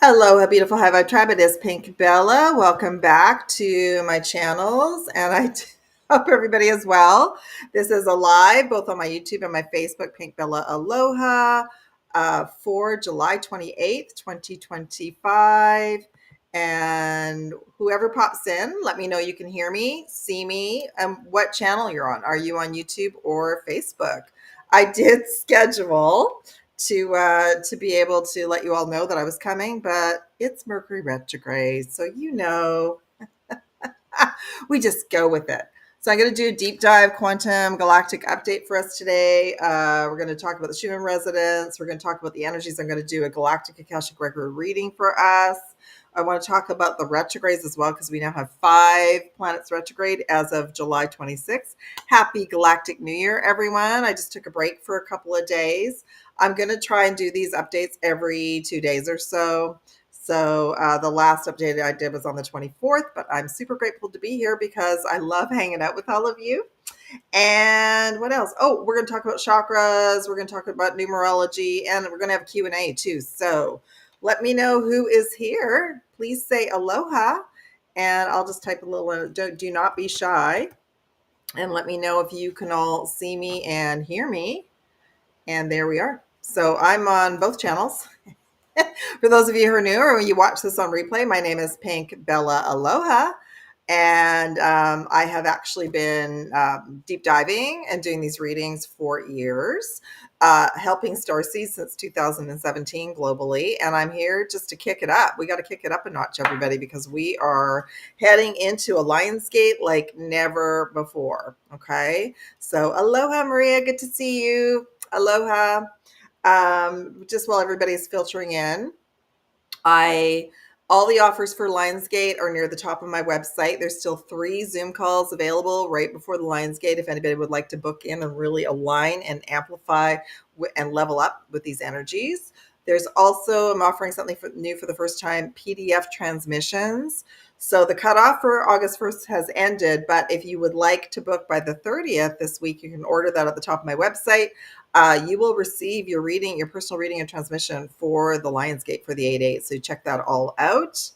Aloha, beautiful High Vibe Tribe. It is Pink Bella. Welcome back to my channels, and I hope everybody is well. This is a live both on my YouTube and my Facebook, Pink Bella Aloha, for July 28th, 2025. And whoever pops in, let me know you can hear me, see me, and what channel you're on. Are you on YouTube or Facebook? I did schedule to be able to let you all know that I was coming, but it's Mercury retrograde, so we just go with it. So I'm going to do a deep dive quantum galactic update for us today. We're going to talk about the Schumann resonance. We're going to talk about the energies. I'm going to do a galactic Akashic record reading for us. I want to talk about the retrogrades as well, because we now have 5 planets retrograde as of July 26th. Happy Galactic New Year, everyone. I just took a break for a couple of days. I'm going to try and do these updates every 2 days or so. So the last update I did was on the 24th, but I'm super grateful to be here because I love hanging out with all of you. And what else? Oh, we're going to talk about chakras. We're going to talk about numerology, and we're going to have Q&A too. So let me know who is here. Please say aloha, and I'll just type a little, do not be shy. And let me know if you can all see me and hear me. And there we are. So I'm on both channels. For those of you who are new or when you watch this on replay, my name is Pink Bella Aloha. And I have actually been deep diving and doing these readings for years, helping Starseeds since 2017 globally. And I'm here just to kick it up. We got to kick it up a notch, everybody, because we are heading into a Lionsgate like never before. Okay. So aloha, Maria. Good to see you. Aloha. Just while everybody's filtering in, all the offers for Lionsgate are near the top of my website. There's still 3 Zoom calls available right before the Lionsgate if anybody would like to book in and really align and amplify and level up with these energies. There's also, I'm offering something new for the first time, PDF transmissions. So the cutoff for August 1st has ended, but if you would like to book by the 30th this week, you can order that at the top of my website. You will receive your reading, your personal reading and transmission for the Lionsgate for the 8/8. So check that all out.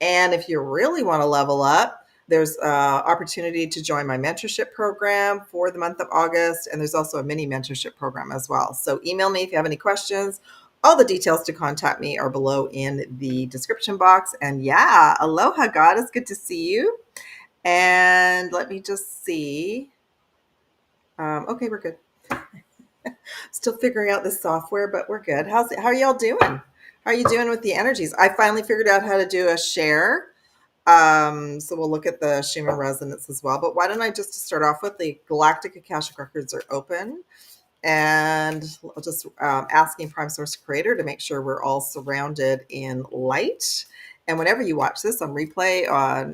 And if you really want to level up, there's opportunity to join my mentorship program for the month of August. And there's also a mini mentorship program as well. So email me if you have any questions. All the details to contact me are below in the description box. And yeah, aloha, goddess. Good to see you. And let me just see. Okay, we're good. Still figuring out this software, but we're good. How are y'all doing? How are you doing with the energies? I finally figured out how to do a share. So we'll look at the Schumann resonance as well. But why don't I just start off with the Galactic Akashic records are open. And I'll just asking Prime Source Creator to make sure we're all surrounded in light. And whenever you watch this on replay,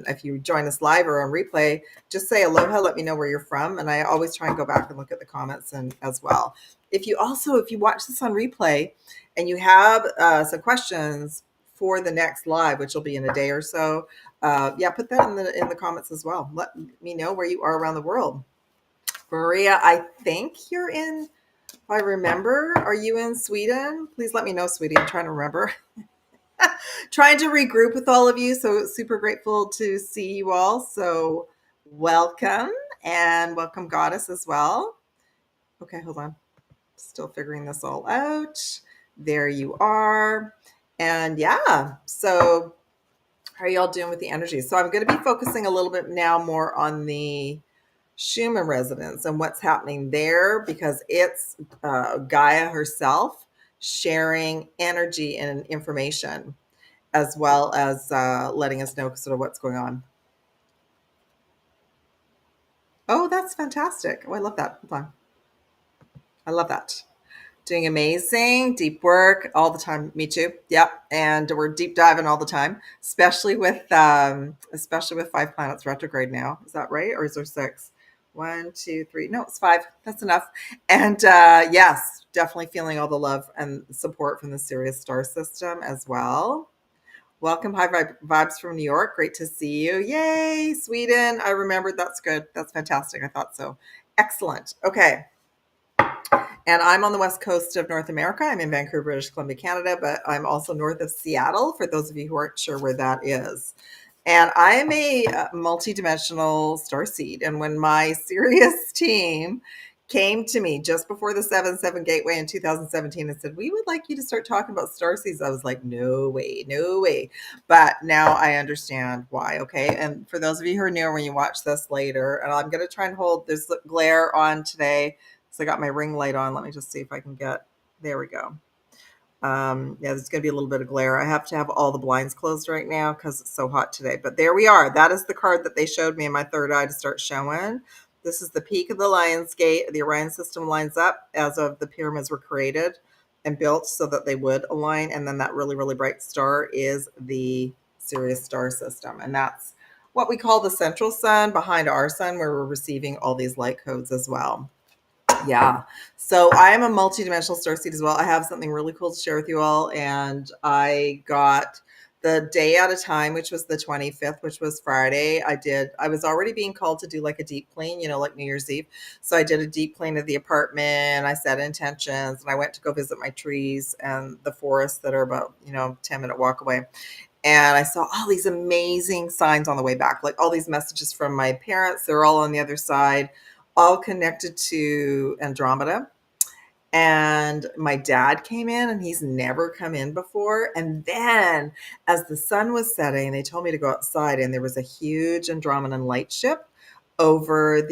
if you join us live or on replay, just say aloha, let me know where you're from. And I always try and go back and look at the comments and as well. If you watch this on replay and you have some questions for the next live, which will be in a day or so, put that in the comments as well. Let me know where you are around the world. Maria, I think you're in, if I remember, are you in Sweden? Please let me know, sweetie. I'm trying to remember. Trying to regroup with all of you. So super grateful to see you all. So welcome, and welcome goddess as well. Okay, hold on. Still figuring this all out. There you are. And yeah, so how are y'all doing with the energy? So I'm going to be focusing a little bit now more on the Schumann resonance and what's happening there, because it's Gaia herself sharing energy and information, as well as letting us know sort of what's going on. Oh, that's fantastic. Oh, I love that. Hold on. I love that. Doing amazing, deep work all the time. Me too. Yep. And we're deep diving all the time, especially with 5 planets retrograde now. Is that right? Or is there 6? 1, 2, 3. No, it's 5. That's enough. And yes, definitely feeling all the love and support from the Sirius star system as well. Welcome, High Vibes from New York. Great to see you. Yay, Sweden. I remembered. That's good. That's fantastic. I thought so. Excellent. Okay. And I'm on the west coast of North America. I'm in Vancouver, British Columbia, Canada, but I'm also north of Seattle, for those of you who aren't sure where that is. And I am a multi-dimensional starseed. And when my Sirius team came to me just before the 7-7 Gateway in 2017 and said, we would like you to start talking about starseeds, I was like, no way, no way. But now I understand why, okay? And for those of you who are new, when you watch this later, and I'm going to try and hold, there's glare on today. So I got my ring light on. Let me just see if I can get, there we go. Yeah, there's going to be a little bit of glare. I have to have all the blinds closed right now because it's so hot today. But there we are. That is the card that they showed me in my third eye to start showing. This is the peak of the Lion's Gate. The Orion system lines up as of the pyramids were created and built so that they would align. And then that really, really bright star is the Sirius star system. And that's what we call the central sun behind our sun, where we're receiving all these light codes as well. Yeah. So I am a multi-dimensional starseed as well. I have something really cool to share with you all. And I got the day at a time, which was the 25th, which was Friday. I was already being called to do like a deep clean, like New Year's Eve. So I did a deep clean of the apartment. I set intentions and I went to go visit my trees and the forests that are about, 10-minute walk away. And I saw all these amazing signs on the way back, like all these messages from my parents. They're all on the other side, all connected to Andromeda. And my dad came in and he's never come in before. And then as the sun was setting, they told me to go outside and there was a huge Andromedan light ship over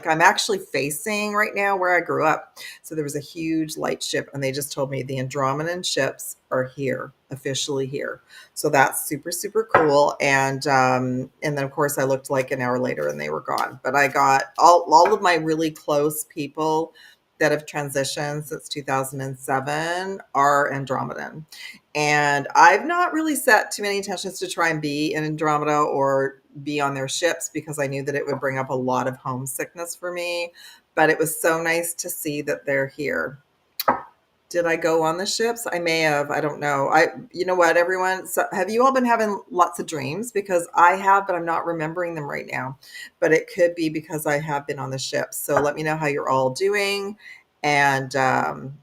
I'm actually facing right now where I grew up. So there was a huge light ship and they just told me the Andromedan ships are here, officially here. So that's super, super cool. And then of course I looked like an hour later and they were gone. But I got all of my really close people that have transitioned since 2007 are Andromedan. And I've not really set too many intentions to try and be in Andromeda or be on their ships because I knew that it would bring up a lot of homesickness for me. But it was so nice to see that they're here. Did I go on the ships? I may have. I don't know. You know what, everyone? So have you all been having lots of dreams? Because I have, but I'm not remembering them right now. But it could be because I have been on the ships. So let me know how you're all doing and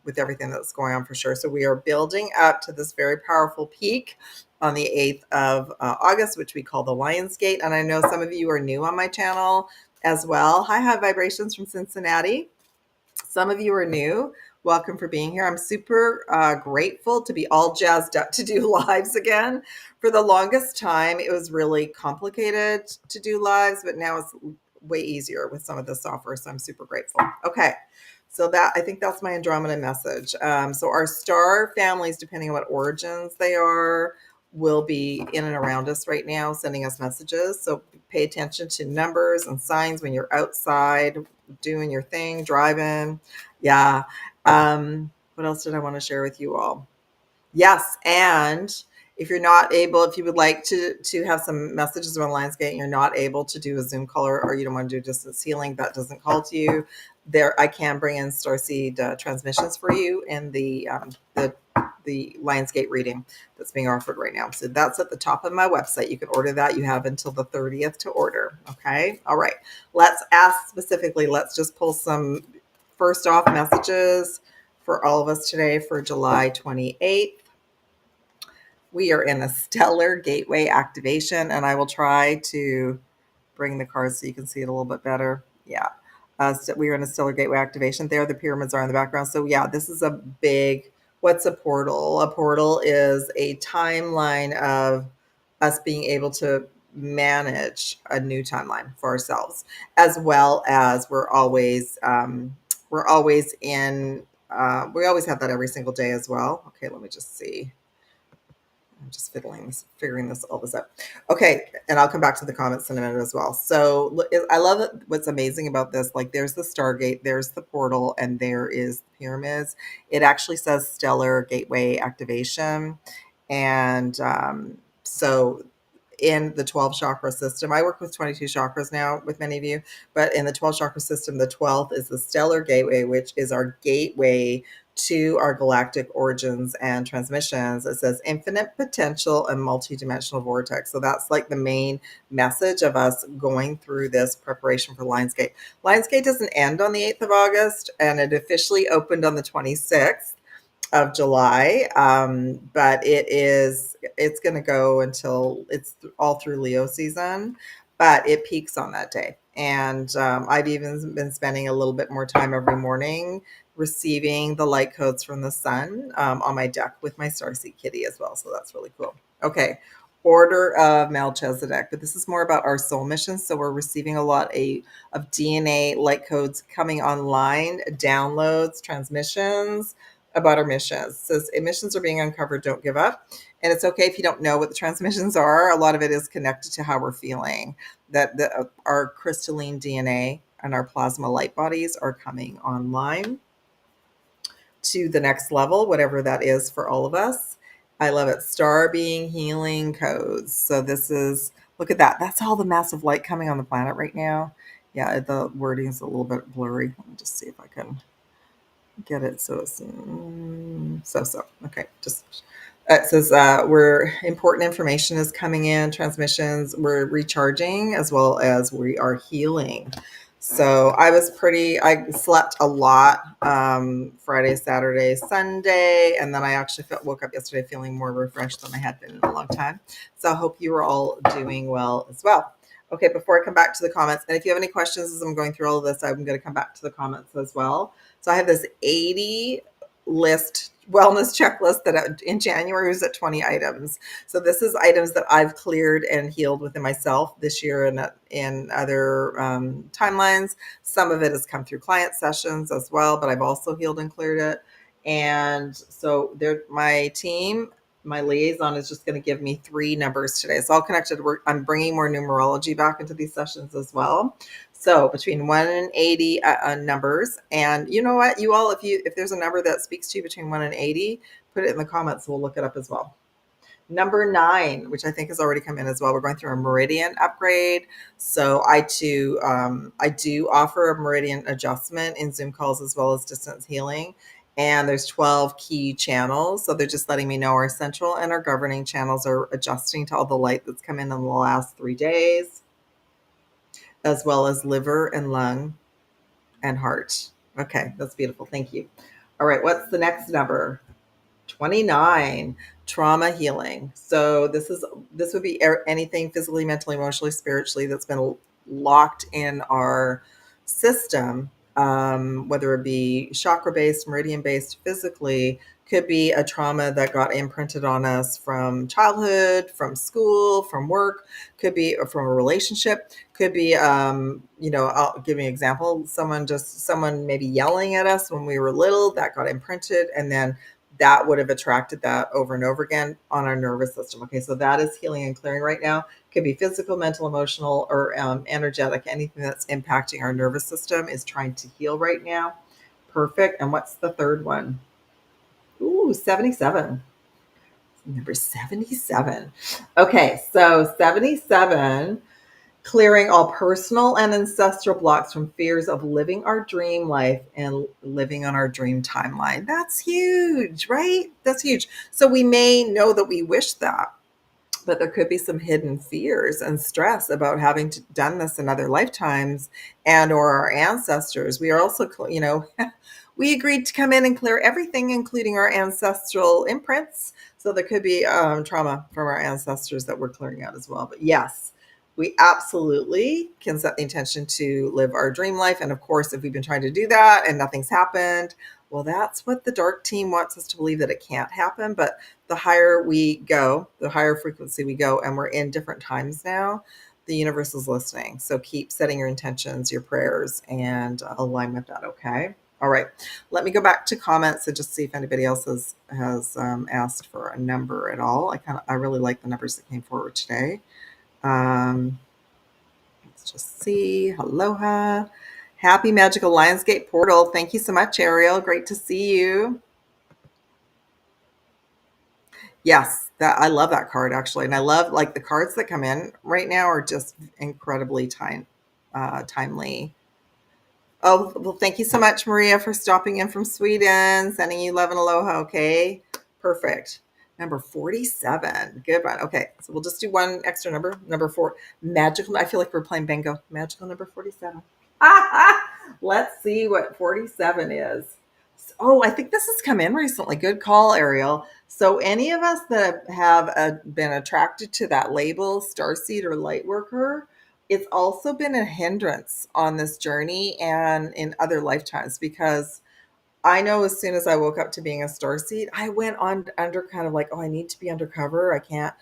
with everything that's going on for sure. So we are building up to this very powerful peak on the 8th of August, which we call the Lion's Gate. And I know some of you are new on my channel as well. Hi, High Vibrations from Cincinnati. Some of you are new. Welcome for being here. I'm super grateful to be all jazzed up to do lives again. For the longest time, it was really complicated to do lives, but now it's way easier with some of the software. So I'm super grateful. Okay. So I think that's my Andromeda message. So our star families, depending on what origins they are, will be in and around us right now, sending us messages. So pay attention to numbers and signs when you're outside doing your thing, driving. Yeah. What else did I want to share with you all? Yes. And if you're not able, if you would like to have some messages on Lionsgate and you're not able to do a Zoom call or you don't want to do distance healing, that doesn't call to you, there I can bring in Starseed transmissions for you in the Lionsgate reading that's being offered right now. So that's at the top of my website. You can order that. You have until the 30th to order. Okay. All right. Let's ask specifically. Let's just pull some first off messages for all of us today for July 28th. We are in a stellar gateway activation, and I will try to bring the cards so you can see it a little bit better. Yeah. So we are in a stellar gateway activation. There, the pyramids are in the background. So yeah, this is a big, what's a portal? A portal is a timeline of us being able to manage a new timeline for ourselves, as well as we always have that every single day as well. Okay, let me just see. I'm just figuring all this out. Okay, and I'll come back to the comments in a minute as well. So I love it. What's amazing about this, like there's the Stargate, there's the portal, and there is the pyramids. It actually says Stellar Gateway Activation. And so in the 12 chakra system. I work with 22 chakras now with many of you, but in the 12 chakra system, the 12th is the stellar gateway, which is our gateway to our galactic origins and transmissions. It says infinite potential and multidimensional vortex. So that's like the main message of us going through this preparation for Lionsgate. Lionsgate doesn't end on the 8th of August, and it officially opened on the 26th of July. But it's going to go until it's all through Leo season, but it peaks on that day. And I've even been spending a little bit more time every morning receiving the light codes from the sun on my deck with my Starseed kitty as well. So that's really cool. Okay. Order of Melchizedek, but this is more about our soul missions. So we're receiving a lot of DNA light codes coming online, downloads, transmissions about our missions. It says emissions are being uncovered, don't give up. And it's okay if you don't know what the transmissions are. A lot of it is connected to how we're feeling, that our crystalline DNA and our plasma light bodies are coming online to the next level, whatever that is for all of us. I love it. Star being healing codes. So this is, look at that. That's all the massive light coming on the planet right now. Yeah, the wording is a little bit blurry. Let me just see if I can get it. So it's okay. Just it says we're important information is coming in, transmissions. We're recharging as well as we are healing. So I slept a lot Friday, Saturday, Sunday, and then I actually woke up yesterday feeling more refreshed than I had been in a long time. So I hope you are all doing well as well. Okay, before I come back to the comments, and if you have any questions as I'm going through all of this, I'm going to come back to the comments as well. So I have this 80 list wellness checklist that in January was at 20 items. So this is items that I've cleared and healed within myself this year and in other timelines. Some of it has come through client sessions as well, but I've also healed and cleared it. And so my team, my liaison is just going to give me 3 numbers today. It's all connected. I'm bringing more numerology back into these sessions as well. So between 1 and 80 numbers. And you know what, you all, if there's a number that speaks to you between 1 and 80, put it in the comments. We'll look it up as well. Number 9, which I think has already come in as well. We're going through a meridian upgrade. So I do offer a meridian adjustment in Zoom calls as well as distance healing. And there's 12 key channels. So they're just letting me know our central and our governing channels are adjusting to all the light that's come in the last 3 days, as well as liver and lung and heart. Okay, that's beautiful. Thank you. All right, what's the next number? 29, trauma healing. So this would be anything physically, mentally, emotionally, spiritually that's been locked in our system, whether it be chakra-based, meridian-based, physically, could be a trauma that got imprinted on us from childhood, from school, from work, could be from a relationship, could be, I'll give you an example. Someone maybe yelling at us when we were little, that got imprinted, and then that would have attracted that over and over again on our nervous system. Okay, so that is healing and clearing right now. Could be physical, mental, emotional, or energetic. Anything that's impacting our nervous system is trying to heal right now. Perfect. And what's the third one? Ooh, 77. Number 77. Okay, so 77, clearing all personal and ancestral blocks from fears of living our dream life and living on our dream timeline. That's huge, right? That's huge. So we may know that we wish that, but there could be some hidden fears and stress about having done this in other lifetimes and or our ancestors. We are also, we agreed to come in and clear everything, including our ancestral imprints. So there could be trauma from our ancestors that we're clearing out as well. But yes, we absolutely can set the intention to live our dream life. And of course, if we've been trying to do that and nothing's happened, well, that's what the dark team wants us to believe, that it can't happen. But the higher we go, the higher frequency we go, and we're in different times now, the universe is listening. So keep setting your intentions, your prayers, and align with that. Okay. All right. Let me go back to comments and just see if anybody else has asked for a number at all. I really like the numbers that came forward today. Let's just see. Aloha. Happy Magical Lionsgate Portal. Thank you so much, Ariel. Great to see you. Yes, that I love that card actually, and I love like the cards that come in right now are just incredibly timely. Oh, well, thank you so much, Maria, for stopping in from Sweden. Sending you love and aloha. Okay, perfect. Number 47. Good one. Okay, so we'll just do one extra number. Number 4. Magical. I feel like we're playing bingo. Magical number 47. Let's see what 47 is. Oh, I think this has come in recently. Good call, Ariel. So, any of us that have been attracted to that label, Starseed or Lightworker, it's also been a hindrance on this journey and in other lifetimes because I know as soon as I woke up to being a starseed, I went on under kind of like, oh, I need to be undercover. I can't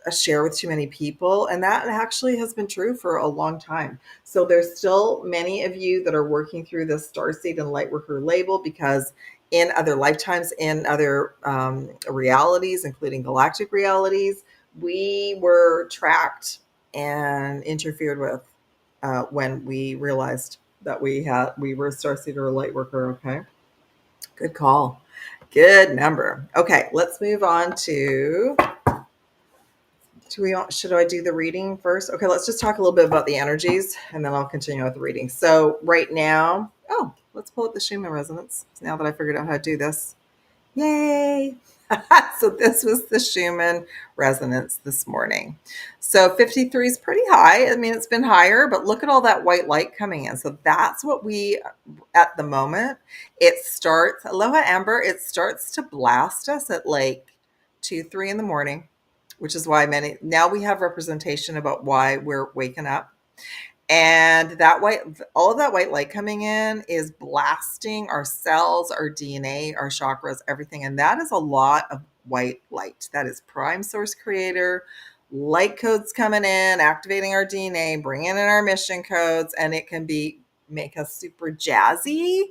share with too many people. And that actually has been true for a long time. So there's still many of you that are working through the Starseed and Lightworker label because in other lifetimes, in other realities, including galactic realities, we were tracked and interfered with when we realized that we were a Starseed or a Lightworker. Okay, good call, good number. Okay, let's move on to should I do the reading first? Okay, let's just talk a little bit about the energies and then I'll continue with the reading. So right now, let's pull up the Schumann resonance now that I figured out how to do this. Yay! So this was the Schumann resonance this morning. So 53 is pretty high. I mean, it's been higher, but look at all that white light coming in. So that's what we, at the moment, it starts, Aloha Amber, it starts to blast us at like 2, 3 in the morning, which is why now we have representation about why we're waking up. And all of that white light coming in is blasting our cells, our DNA, our chakras, everything. And that is a lot of white light. That is prime source creator, light codes coming in, activating our DNA, bringing in our mission codes, and it can make us super jazzy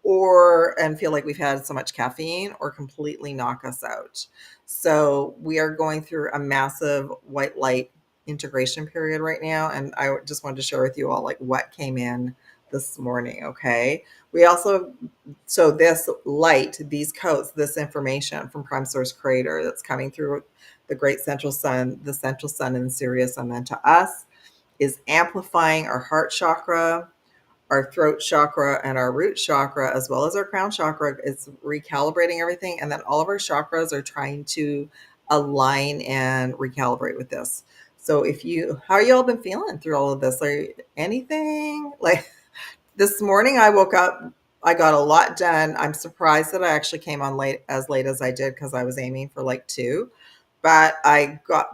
and feel like we've had so much caffeine or completely knock us out. So we are going through a massive white light integration period right now, and I just wanted to share with you all like what came in this morning. Okay, we also, so this light, these codes, this information from prime source creator that's coming through the great central sun, the central sun in Sirius, and then to us is amplifying our heart chakra, our throat chakra, and our root chakra, as well as our crown chakra. It's recalibrating everything, and then all of our chakras are trying to align and recalibrate with this. So how are you all been feeling through all of this? Anything like this morning I woke up, I got a lot done. I'm surprised that I actually came on late as I did because I was aiming for like 2, but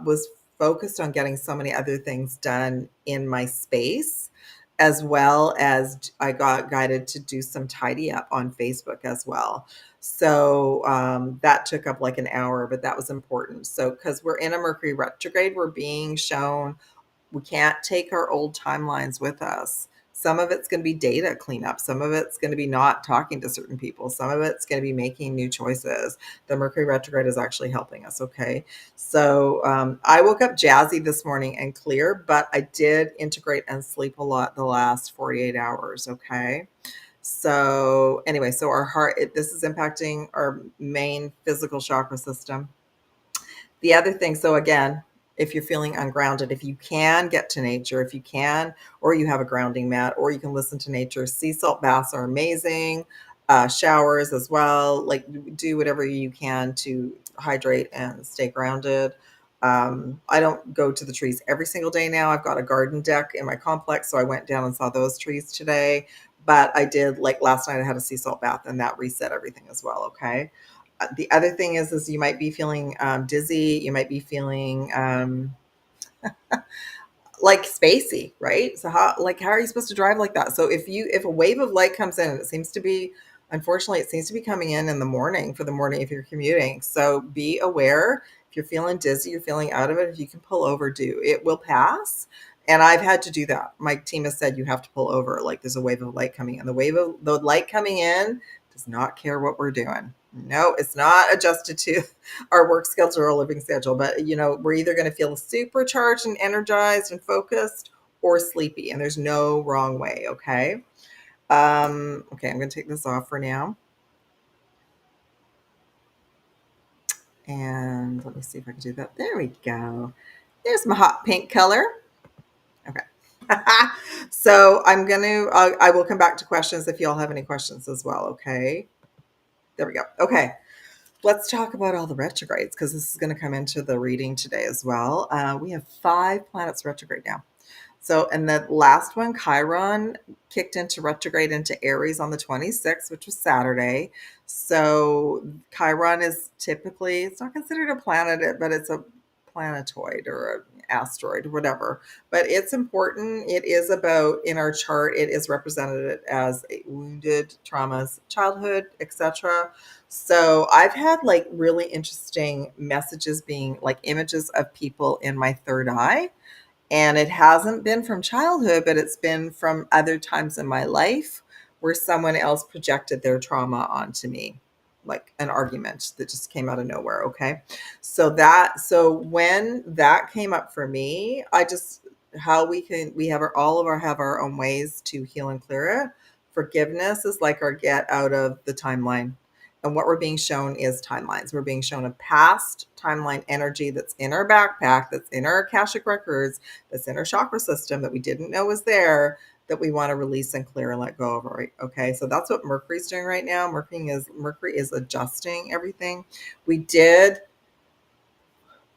was focused on getting so many other things done in my space, as well as I got guided to do some tidy up on Facebook as well. So that took up like an hour, but that was important. So because we're in a Mercury retrograde, we're being shown we can't take our old timelines with us. Some of it's going to be data cleanup. Some of it's going to be not talking to certain people. Some of it's going to be making new choices. The Mercury retrograde is actually helping us. Okay. So I woke up jazzy this morning and clear, but I did integrate and sleep a lot the last 48 hours. Okay. So anyway, so our heart, this is impacting our main physical chakra system. The other thing, so again, if you're feeling ungrounded, if you can get to nature, if you can, or you have a grounding mat, or you can listen to nature, sea salt baths are amazing. Showers as well. Like do whatever you can to hydrate and stay grounded. I don't go to the trees every single day now. I've got a garden deck in my complex, so I went down and saw those trees today. But I did, like last night, I had a sea salt bath, and that reset everything as well. Okay. The other thing is you might be feeling dizzy. You might be feeling like spacey, right? So how are you supposed to drive like that? So if a wave of light comes in, and unfortunately, it seems to be coming in the morning for the morning if you're commuting. So be aware. If you're feeling dizzy, you're feeling out of it, if you can pull over, it will pass. And I've had to do that. My team has said you have to pull over. Like there's a wave of light coming in. The light coming in does not care what we're doing. No, it's not adjusted to our work schedule or living schedule, but we're either going to feel supercharged and energized and focused or sleepy, and there's no wrong way. Okay. Okay. I'm going to take this off for now. And let me see if I can do that. There we go. There's my hot pink color. Okay. So I will come back to questions if y'all have any questions as well. Okay. There we go. Okay. Let's talk about all the retrogrades because this is going to come into the reading today as well. We have 5 planets retrograde now. So, and the last one, Chiron, kicked into retrograde into Aries on the 26th, which was Saturday. So, Chiron is typically, it's not considered a planet, but it's a planetoid or an asteroid or whatever. But it's important. It is about, in our chart, it is represented as a wounded, traumas, childhood, etc. So, I've had like really interesting messages being like images of people in my third eye, and it hasn't been from childhood, but it's been from other times in my life where someone else projected their trauma onto me, like an argument that just came out of nowhere. Okay. So when that came up for me, I just, how we have have our own ways to heal and clear it. Forgiveness is like our get out of the timeline. And what we're being shown is timelines. We're being shown a past timeline energy that's in our backpack, that's in our Akashic records, that's in our chakra system that we didn't know was there, that we want to release and clear and let go of. Right? Okay. So that's what Mercury's doing right now. Mercury is adjusting everything. We did,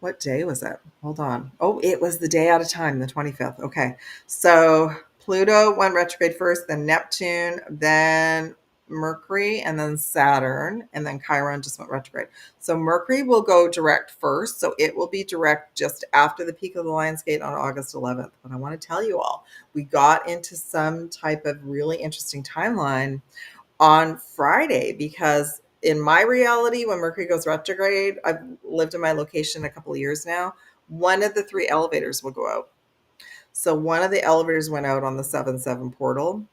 what day was it? Hold on. Oh, it was the day out of time, the 25th. Okay. So Pluto went retrograde first, then Neptune, then Mercury, and then Saturn, and then Chiron just went retrograde. So Mercury will go direct first. So it will be direct just after the peak of the Lion's Gate on August 11th. But I want to tell you all, we got into some type of really interesting timeline on Friday because in my reality, when Mercury goes retrograde, I've lived in my location a couple of years now. One of the 3 elevators will go out. So one of the elevators went out on the 7-7 portal.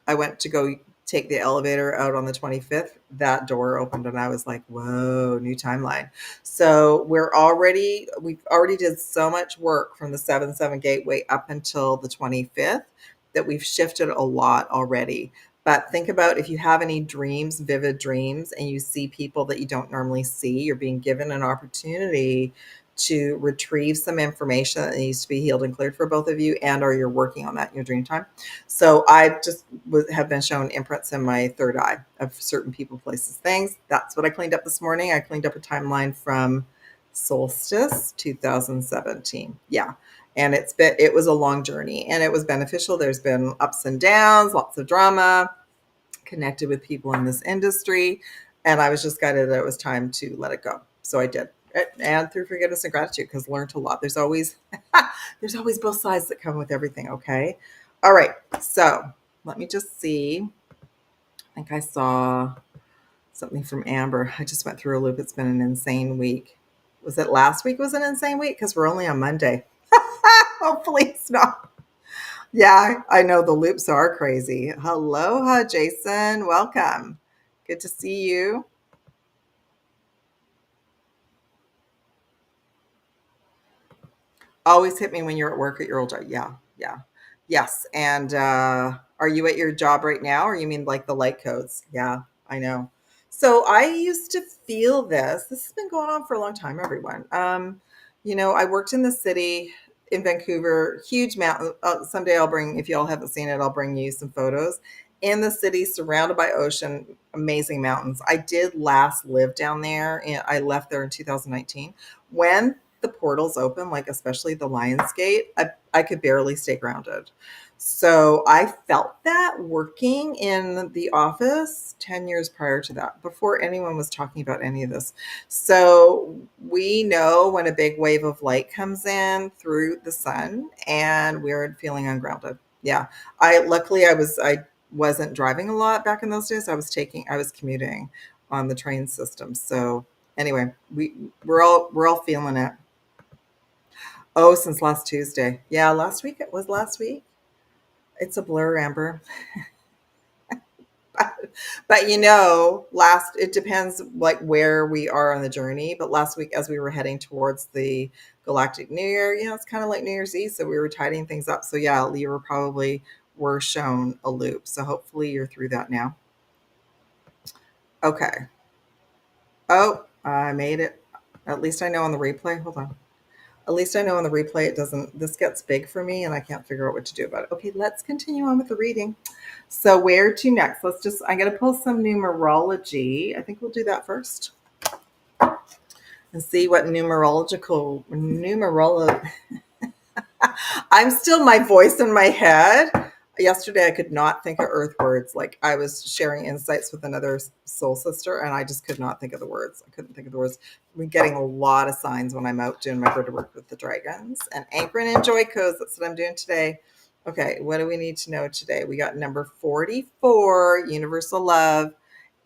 I went to go take the elevator out on the 25th. That door opened and I was like, whoa, new timeline. So we've already did so much work from the 7-7 gateway up until the 25th that we've shifted a lot already. But think about if you have any dreams, vivid dreams, and you see people that you don't normally see, you're being given an opportunity to retrieve some information that needs to be healed and cleared for both of you, and or you're working on that in your dream time. So I just have been shown imprints in my third eye of certain people, places, things. That's what I cleaned up this morning. I cleaned up a timeline from solstice 2017. Yeah. And it was a long journey and it was beneficial. There's been ups and downs, lots of drama, connected with people in this industry. And I was just guided that it was time to let it go. So I did. And through forgiveness and gratitude, because learned a lot. There's always both sides that come with everything. Okay. All right. So let me just see. I think I saw something from Amber. I just went through a loop. It's been an insane week. Was it last week was an insane week? Because we're only on Monday. Hopefully it's not. Yeah, I know the loops are crazy. Aloha, Jason. Welcome. Good to see you. Always hit me when you're at work at your old job. Yeah, yeah. Yes. And are you at your job right now? Or you mean like the light codes? Yeah, I know. So I used to feel this. This has been going on for a long time, everyone. I worked in the city in Vancouver, huge mountain. Someday I'll bring, if y'all haven't seen it, I'll bring you some photos. In the city, surrounded by ocean, amazing mountains. I did last live down there, and I left there in 2019. When the portals open, like especially the Lion's Gate, I could barely stay grounded. So I felt that working in the office 10 years prior to that, before anyone was talking about any of this. So we know when a big wave of light comes in through the sun and we're feeling ungrounded. Yeah. I wasn't driving a lot back in those days. I was commuting on the train system. So anyway, we're all feeling it. Oh, since last Tuesday. Yeah, last week. It was last week. It's a blur, Amber. But it depends like where we are on the journey. But last week, as we were heading towards the Galactic New Year, it's kind of like New Year's Eve. So we were tidying things up. So yeah, you were shown a loop. So hopefully you're through that now. Okay. Oh, I made it. At least I know on the replay. Hold on. At least I know on the replay it doesn't, this gets big for me and I can't figure out what to do about it. Okay, let's continue on with the reading. So where to next? I'm going to pull some numerology. I think we'll do that first. And see what I'm still my voice in my head. Yesterday, I could not think of earth words. Like I was sharing insights with another soul sister, and I just could not think of the words. I couldn't think of the words. I'm getting a lot of signs when I'm out doing my bird work with the dragons and anchoring in joy codes. That's what I'm doing today. Okay, what do we need to know today? We got number 44, universal love.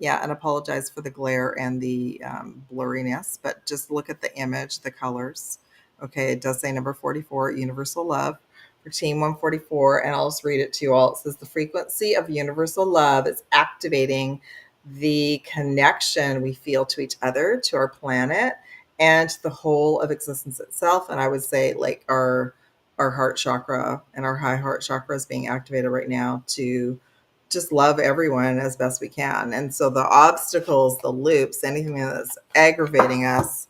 Yeah, and apologize for the glare and the blurriness, but just look at the image, the colors. Okay, it does say number 44, universal love for team 144, and I'll just read it to you all. It says the frequency of universal love is activating the connection we feel to each other, to our planet, and to the whole of existence itself. And I would say like our heart chakra and our high heart chakra is being activated right now to just love everyone as best we can. And so the obstacles, the loops, anything that's aggravating us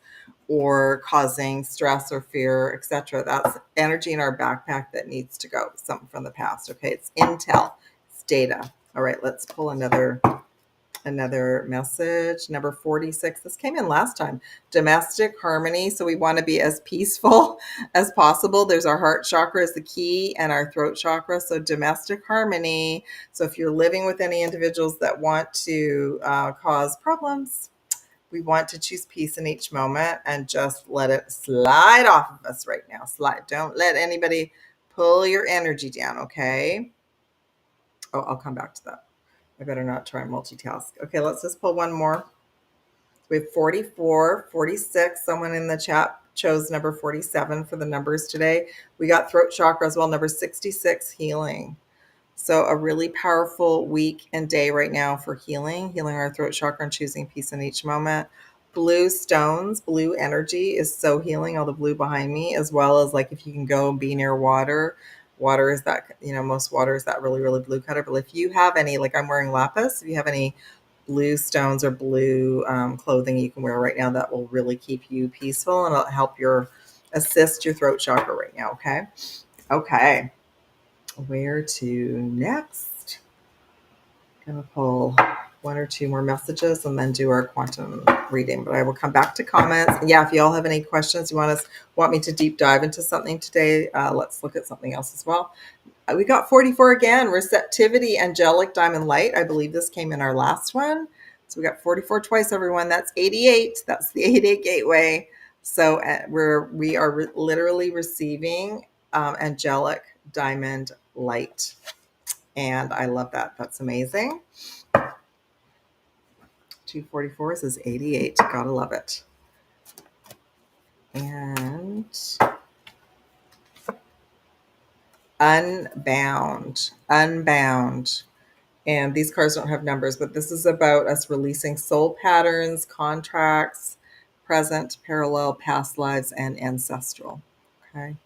or causing stress or fear, etc., that's energy in our backpack that needs to go, something from the past. Okay, it's intel, it's data. All right, let's pull another message. Number 46. This came in last time. Domestic harmony. So we want to be as peaceful as possible. There's our heart chakra is the key and our throat chakra. So domestic harmony. So if you're living with any individuals that want to cause problems, we want to choose peace in each moment and just let it slide off of us right now. Slide. Don't let anybody pull your energy down. Okay. Oh, I'll come back to that. I better not try and multitask. Okay, let's just pull one more. We have 44, 46. Someone in the chat chose number 47 for the numbers today. We got throat chakra as well, number 66, healing. So a really powerful week and day right now for healing our throat chakra and choosing peace in each moment. Blue stones, blue energy is so healing, all the blue behind me, as well as like if you can go and be near water. Water is that, most water is that really, really blue color. But if you have any, like I'm wearing lapis, if you have any blue stones or blue clothing you can wear right now, that will really keep you peaceful and it'll help assist your throat chakra right now. Okay. Where to next? Gonna pull one or two more messages and then do our quantum reading, but I will come back to comments. Yeah, if you all have any questions, you want me to deep dive into something today, let's look at something else as well. We got 44 again, receptivity, angelic diamond light. I believe this came in our last one. So we got 44 twice, everyone. That's 88. That's the 88 gateway. So we are literally receiving angelic diamond light. And I love that. That's amazing. 244 is 88. Gotta love it. And unbound. And these cards don't have numbers, but this is about us releasing soul patterns, contracts, present, parallel, past lives, and ancestral. Okay.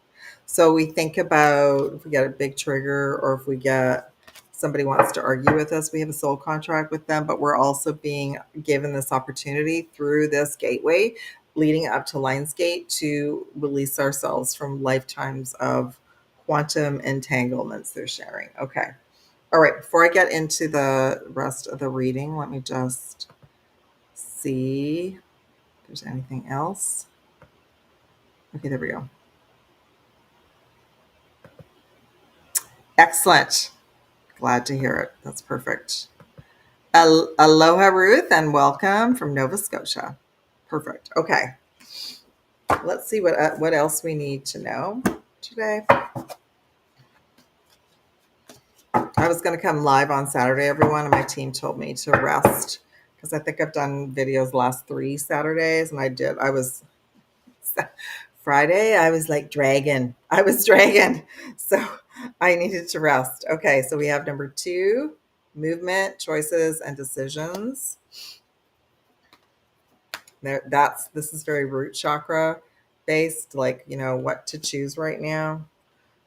So we think about if we get a big trigger or if we get somebody wants to argue with us, we have a soul contract with them, but we're also being given this opportunity through this gateway leading up to Lionsgate to release ourselves from lifetimes of quantum entanglements they're sharing. Okay. All right. Before I get into the rest of the reading, let me just see if there's anything else. Okay, there we go. Excellent. Glad to hear it. That's perfect. Aloha, Ruth, and welcome from Nova Scotia. Perfect. Okay. Let's see what else we need to know today. I was going to come live on Saturday, everyone, and my team told me to rest because I think I've done videos the last 3 Saturdays, and I was Friday, I was like dragging. So I needed to rest. Okay, so we have number 2, movement, choices, and decisions. This is very root chakra based, like, what to choose right now.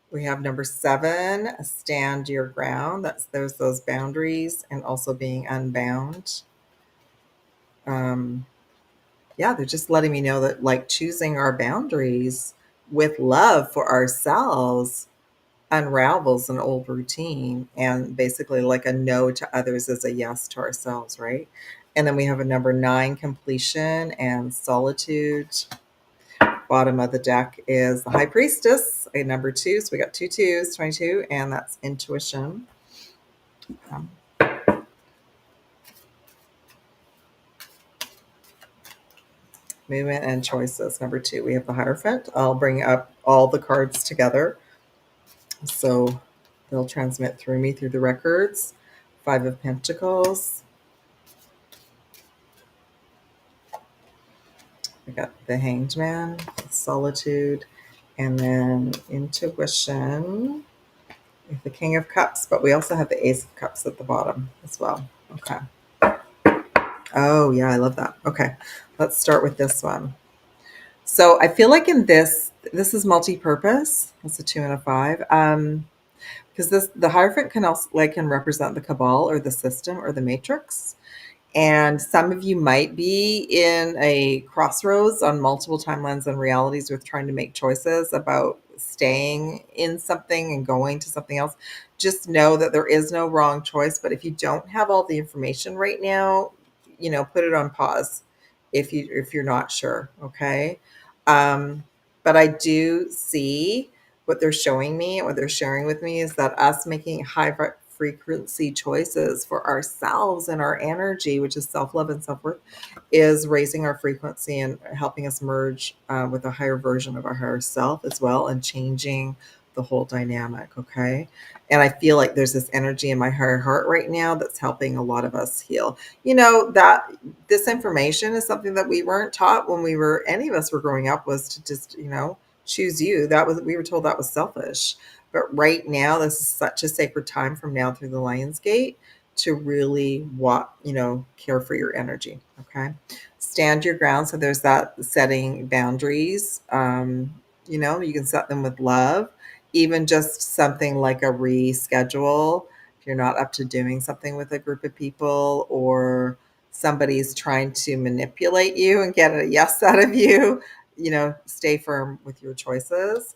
We have number 7, stand your ground. There's those boundaries and also being unbound. yeah, they're just letting me know that like choosing our boundaries with love for ourselves unravels an old routine, and basically like a no to others is a yes to ourselves, right? And then we have a number 9, completion and solitude. Bottom of the deck is the high priestess, a number 2. So we got two twos, 22, and that's intuition. Um, movement and choices, number 2. We have the Hierophant. I'll bring up all the cards together so they'll transmit through me through the records. 5 of Pentacles. We got the Hanged Man, solitude, and then intuition with the King of Cups, but we also have the Ace of Cups at the bottom as well. Okay. Oh, yeah, I love that. Okay, let's start with this one. So I feel like in this is multi-purpose. It's a 2 and a 5. Because the Hierophant can also can represent the cabal or the system or the matrix. And some of you might be in a crossroads on multiple timelines and realities with trying to make choices about staying in something and going to something else. Just know that there is no wrong choice. But if you don't have all the information right now, put it on pause if you're not sure. Okay. But I do see what they're showing me, what they're sharing with me is that us making high frequency choices for ourselves and our energy, which is self-love and self-worth, is raising our frequency and helping us merge with a higher version of our higher self as well, and changing the whole dynamic. Okay. And I feel like there's this energy in my higher heart right now that's helping a lot of us heal. That this information is something that we weren't taught when any of us were growing up, was to just, choose you. We were told that was selfish. But right now, this is such a sacred time from now through the Lion's Gate to really care for your energy. Okay. Stand your ground. So there's that setting boundaries. You can set them with love, even just something like a reschedule. If you're not up to doing something with a group of people, or somebody's trying to manipulate you and get a yes out of you, stay firm with your choices.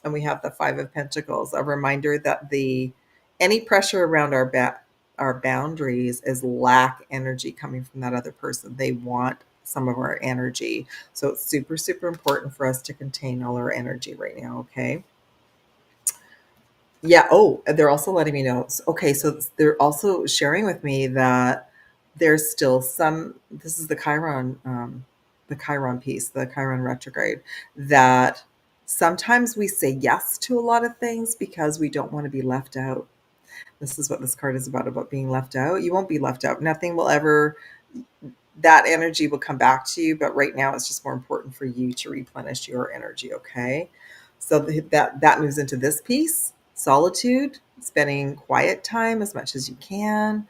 And we have the 5 of Pentacles, a reminder that any pressure around our boundaries is lack energy coming from that other person. They want some of our energy. So it's super, super important for us to contain all our energy right now. Okay. Yeah. Oh, they're also letting me know. Okay. So they're also sharing with me that there's still this is the Chiron piece, the Chiron retrograde, that sometimes we say yes to a lot of things because we don't want to be left out. This is what this card is about being left out. You won't be left out. Nothing will ever, that energy will come back to you. But right now it's just more important for you to replenish your energy. Okay. So that moves into this piece, solitude, spending quiet time as much as you can,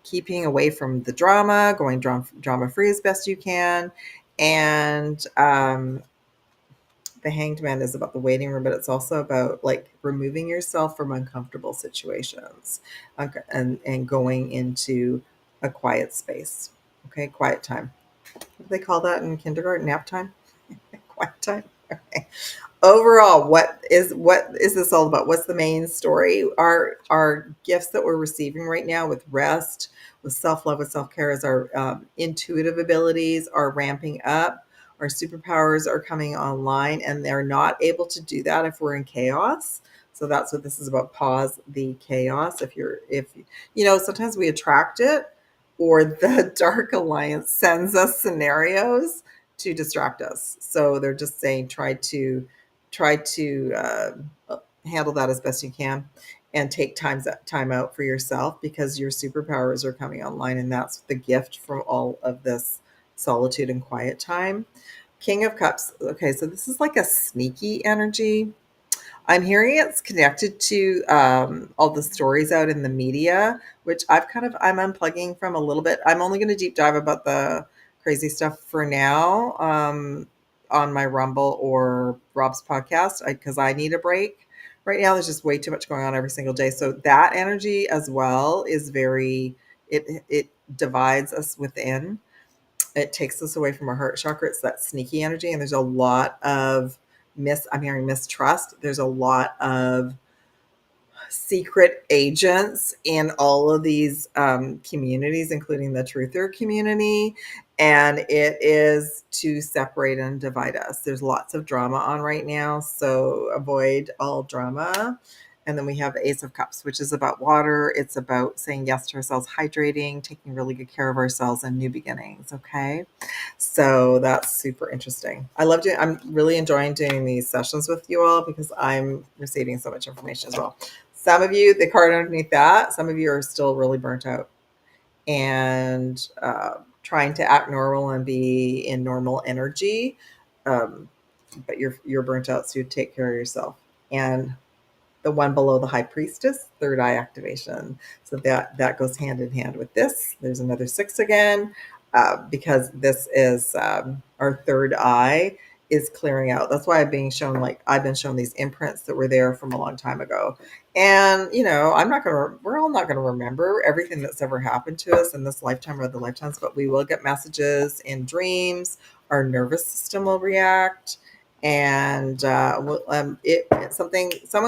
keeping away from the drama, going drama free as best you can. And the Hanged Man is about the waiting room, but it's also about like removing yourself from uncomfortable situations, and going into a quiet space. Okay, quiet time. What do they call that in kindergarten? Nap time? Quiet time. Okay. Overall, what is this all about? What's the main story? Our gifts that we're receiving right now with rest, with self-love, with self-care, is our intuitive abilities are ramping up. Our superpowers are coming online, and they're not able to do that if we're in chaos. So that's what this is about. Pause the chaos. Sometimes we attract it, or the Dark Alliance sends us scenarios to distract us. So they're just saying try to handle that as best you can, and take time out for yourself, because your superpowers are coming online, and that's the gift from all of this solitude and quiet time. King of Cups. Okay, so this is like a sneaky energy. I'm hearing it's connected to all the stories out in the media, which I'm unplugging from a little bit. I'm only going to deep dive about the crazy stuff for now on my Rumble or Rob's podcast, because I need a break. Right now, there's just way too much going on every single day. So that energy as well is it divides us within. it takes us away from our heart chakra. It's that sneaky energy. And there's a lot of I'm hearing mistrust. There's a lot of secret agents in all of these communities, including the truther community. And it is to separate and divide us. There's lots of drama on right now, so avoid all drama. And then we have Ace of Cups, which is about water. It's about saying yes to ourselves, hydrating, taking really good care of ourselves, and new beginnings. Okay. So that's super interesting. I'm really enjoying doing these sessions with you all because I'm receiving so much information as well. Some of you, the card underneath that, some of you are still really burnt out and trying to act normal and be in normal energy. But you're burnt out, so you take care of yourself. And the one below the high priestess, third eye activation. So that goes hand in hand with this. There's another 6 again, because this is our third eye is clearing out. That's why I've been shown these imprints that were there from a long time ago. And we're all not gonna remember everything that's ever happened to us in this lifetime or the lifetimes, but we will get messages in dreams. Our nervous system will react, and someone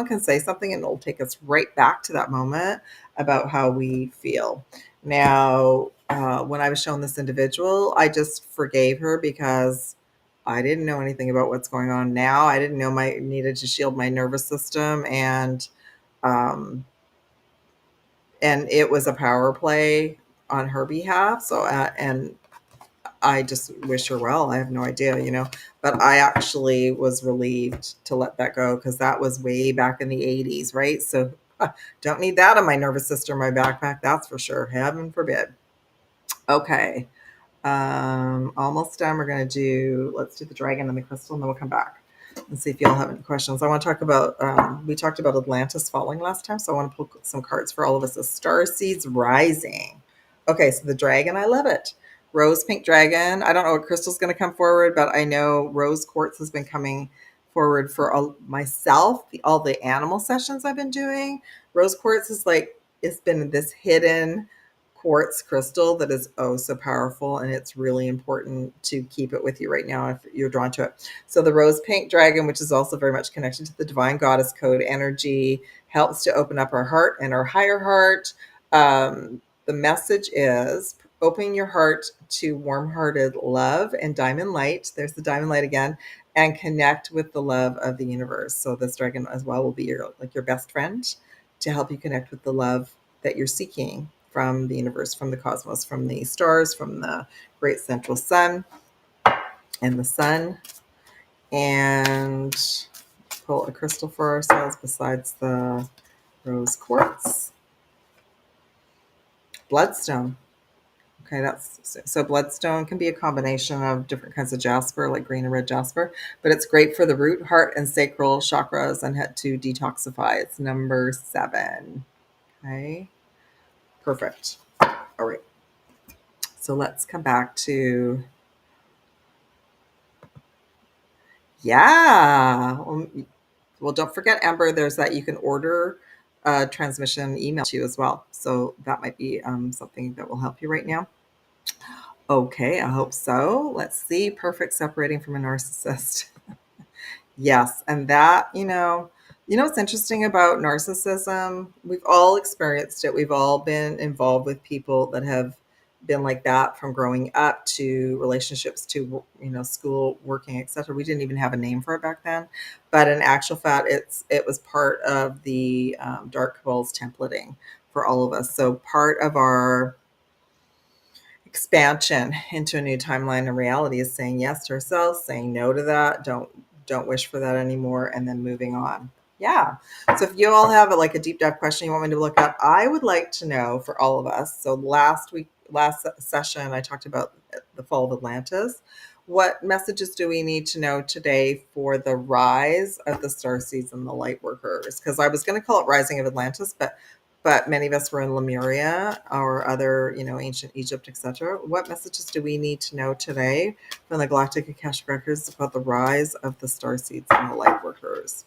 can say something and it'll take us right back to that moment about how we feel. Now, when I was shown this individual, I just forgave her because I didn't know anything about what's going on now. I didn't know I needed to shield my nervous system, um, and it was a power play on her behalf. So and I just wish her well. I have no idea, but I actually was relieved to let that go because that was way back in the 80s, right? So don't need that in my nervous system, my backpack, that's for sure. Heaven forbid. Okay. Almost done. Let's do the dragon and the crystal, and then we'll come back and see if y'all have any questions. I want to talk about, we talked about Atlantis falling last time, so I want to pull some cards for all of us. The Starseeds rising. Okay, so the dragon, I love it. Rose pink dragon. I don't know what crystal's going to come forward, but I know rose quartz has been coming forward for myself, all the animal sessions I've been doing. Rose quartz is it's been this hidden quartz crystal that is oh so powerful, and it's really important to keep it with you right now if you're drawn to it. So the rose pink dragon, which is also very much connected to the divine goddess code energy, helps to open up our heart and our higher heart. The message is open your heart to warm-hearted love and diamond light. There's the diamond light again, and connect with the love of the universe. So this dragon as well will be your best friend to help you connect with the love that you're seeking from the universe, from the cosmos, from the stars, from the great central sun and the sun. And pull a crystal for ourselves besides the rose quartz. Bloodstone. Okay, so bloodstone can be a combination of different kinds of jasper, like green and red jasper, but it's great for the root, heart, and sacral chakras and to detoxify. It's number 7. Okay, perfect. All right. So let's come back to, yeah. Well, don't forget, Amber, there's that you can order a transmission email to you as well. So that might be something that will help you right now. Okay, I hope so. Let's see. Perfect separating from a narcissist. Yes, and that, what's interesting about narcissism? We've all experienced it. We've all been involved with people that have been like that, from growing up to relationships to, school, working, etc. We didn't even have a name for it back then, but in actual fact, it was part of the Dark Cabal's templating for all of us. So part of our expansion into a new timeline and reality is saying yes to ourselves, saying no to that, don't wish for that anymore, and then moving on. Yeah. So if you all have a deep dive question you want me to look at, I would like to know for all of us. So last session, I talked about the fall of Atlantis. What messages do we need to know today for the rise of the Starseeds and the light workers? Because I was going to call it Rising of Atlantis, but many of us were in Lemuria or other, ancient Egypt, etc. What messages do we need to know today from the Galactic Akashic Records about the rise of the Starseeds and the light workers?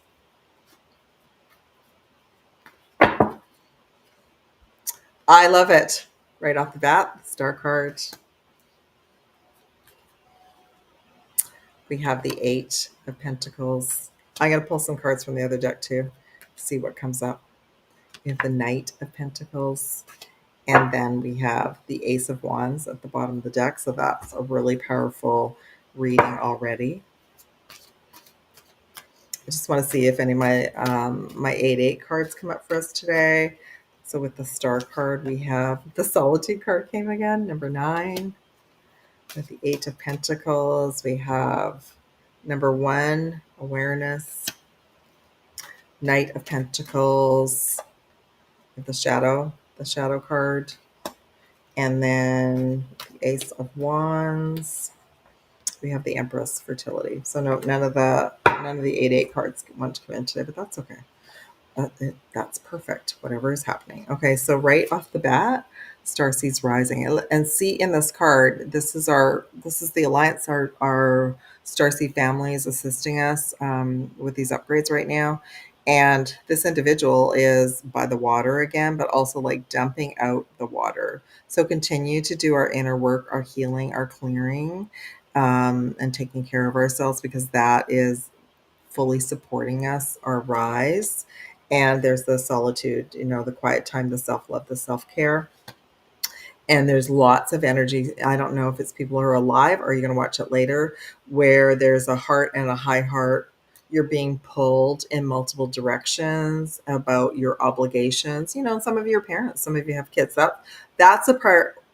I love it. Right off the bat, star card. We have the Eight of Pentacles. I'm going to pull some cards from the other deck too, see what comes up. We have the Knight of Pentacles. And then we have the Ace of Wands at the bottom of the deck. So that's a really powerful reading already. I just want to see if any of my 8-8 cards come up for us today. So with the Star card, we have the Solitude card came again, number 9. With the 8 of Pentacles, we have number 1, awareness. Knight of Pentacles, with the Shadow card. And then the Ace of Wands. We have the Empress, fertility. So no, none of the 8-8 cards want to come in today, but that's okay. That's perfect, whatever is happening. Okay, so right off the bat, Starseeds rising. And see in this card, this is the alliance, our Starseed family is assisting us with these upgrades right now. And this individual is by the water again, but also like dumping out the water. So continue to do our inner work, our healing, our clearing, and taking care of ourselves, because that is fully supporting us, our rise. And there's the solitude, the quiet time, the self-love, the self-care. And there's lots of energy. I don't know if it's people who are alive or you're going to watch it later, where there's a heart and a high heart. You're being pulled in multiple directions about your obligations. Some of you are parents, some of you have kids. That's a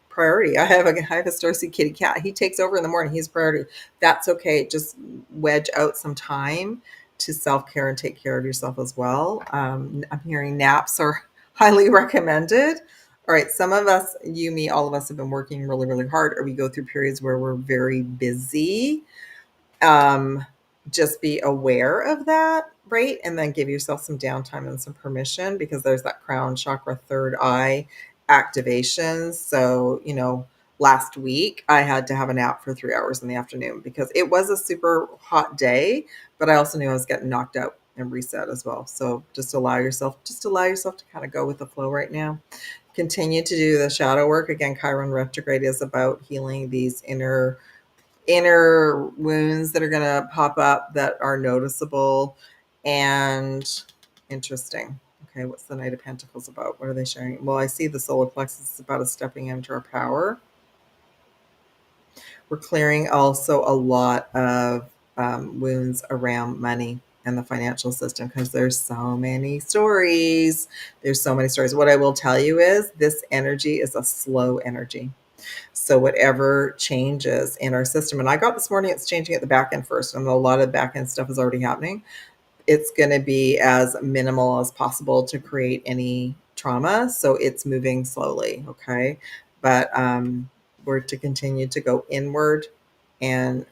priority. I have a Starseed kitty cat. He takes over in the morning. He's a priority. That's okay. Just wedge out some time to self-care and take care of yourself as well. I'm hearing naps are highly recommended. All right, some of us, you, me, all of us have been working really, really hard, or we go through periods where we're very busy. Just be aware of that, right? And then give yourself some downtime and some permission, because there's that crown chakra, third eye activations. So, last week I had to have a nap for 3 hours in the afternoon because it was a super hot day, but I also knew I was getting knocked out and reset as well. So just allow yourself to kind of go with the flow right now. Continue to do the shadow work. Again, Chiron retrograde is about healing these inner wounds that are going to pop up that are noticeable and interesting. Okay, what's the Knight of Pentacles about? What are they sharing? Well, I see the solar plexus is about us stepping into our power. We're clearing also a lot of wounds around money and the financial system, because there's so many stories. What I will tell you is this energy is a slow energy. So whatever changes in our system, and I got this morning, it's changing at the back end first, and a lot of back end stuff is already happening. It's going to be as minimal as possible to create any trauma. So it's moving slowly. Okay. But we're to continue to go inward and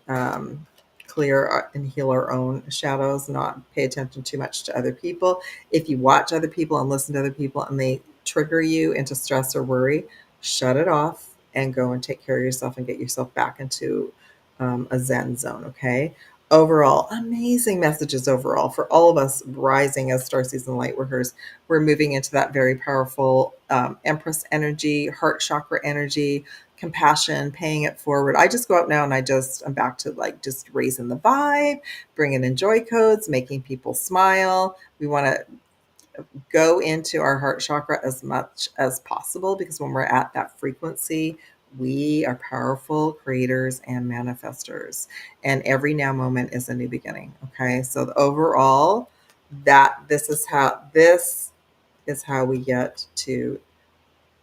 clear and heal our own shadows, not pay attention too much to other people. If you watch other people and listen to other people and they trigger you into stress or worry, shut it off and go and take care of yourself and get yourself back into a Zen zone. Okay. Overall, amazing messages overall for all of us rising as Starseeds and light workers. We're moving into that very powerful Empress energy, heart chakra energy, compassion, paying it forward. I just go out now and I'm back to just raising the vibe, bringing in joy codes, making people smile. We want to go into our heart chakra as much as possible, because when we're at that frequency, we are powerful creators and manifestors, and every now moment is a new beginning. Okay, so overall, this is how we get to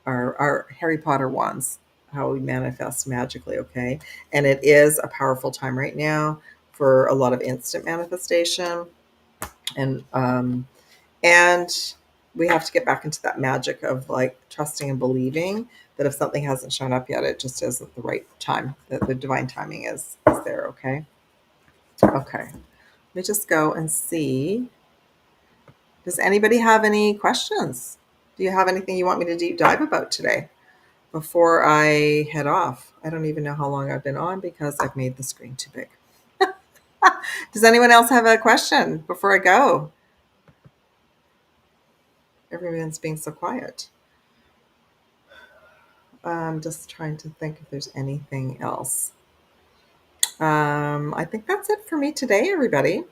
our Harry Potter wands, how we manifest magically. Okay, and it is a powerful time right now for a lot of instant manifestation, and we have to get back into that magic of trusting and believing that if something hasn't shown up yet, it just isn't the right time, that the divine timing is there. Okay. Let me just go and see. Does anybody have any questions? Do you have anything you want me to deep dive about today before I head off? I don't even know how long I've been on because I've made the screen too big. Does anyone else have a question before I go? Everyone's being so quiet. I'm just trying to think if there's anything else. I think that's it for me today, everybody.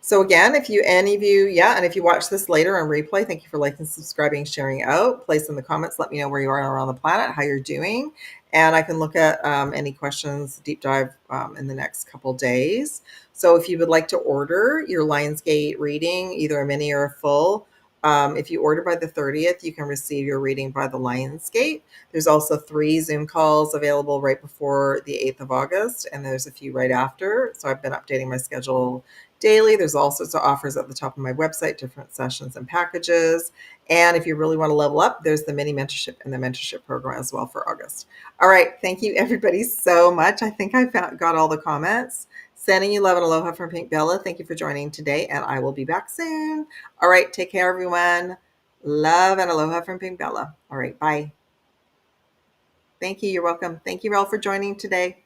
So again, if you, any of you, yeah, and if you watch this later on replay, thank you for liking, subscribing, sharing out. Place in the comments, let me know where you are around the planet, how you're doing, and I can look at any questions, deep dive in the next couple days. So if you would like to order your Lionsgate reading, either a mini or a full, if you order by the 30th, you can receive your reading by the Lionsgate. There's also 3 Zoom calls available right before the 8th of August, and there's a few right after. So I've been updating my schedule daily. There's all sorts of offers at the top of my website, different sessions and packages. And if you really want to level up, there's the mini mentorship and the mentorship program as well for August. All right. Thank you, everybody, so much. I think I got all the comments. Sending you love and aloha from Pink Bella. Thank you for joining today, and I will be back soon. All right. Take care, everyone. Love and aloha from Pink Bella. All right. Bye. Thank you. You're welcome. Thank you all for joining today.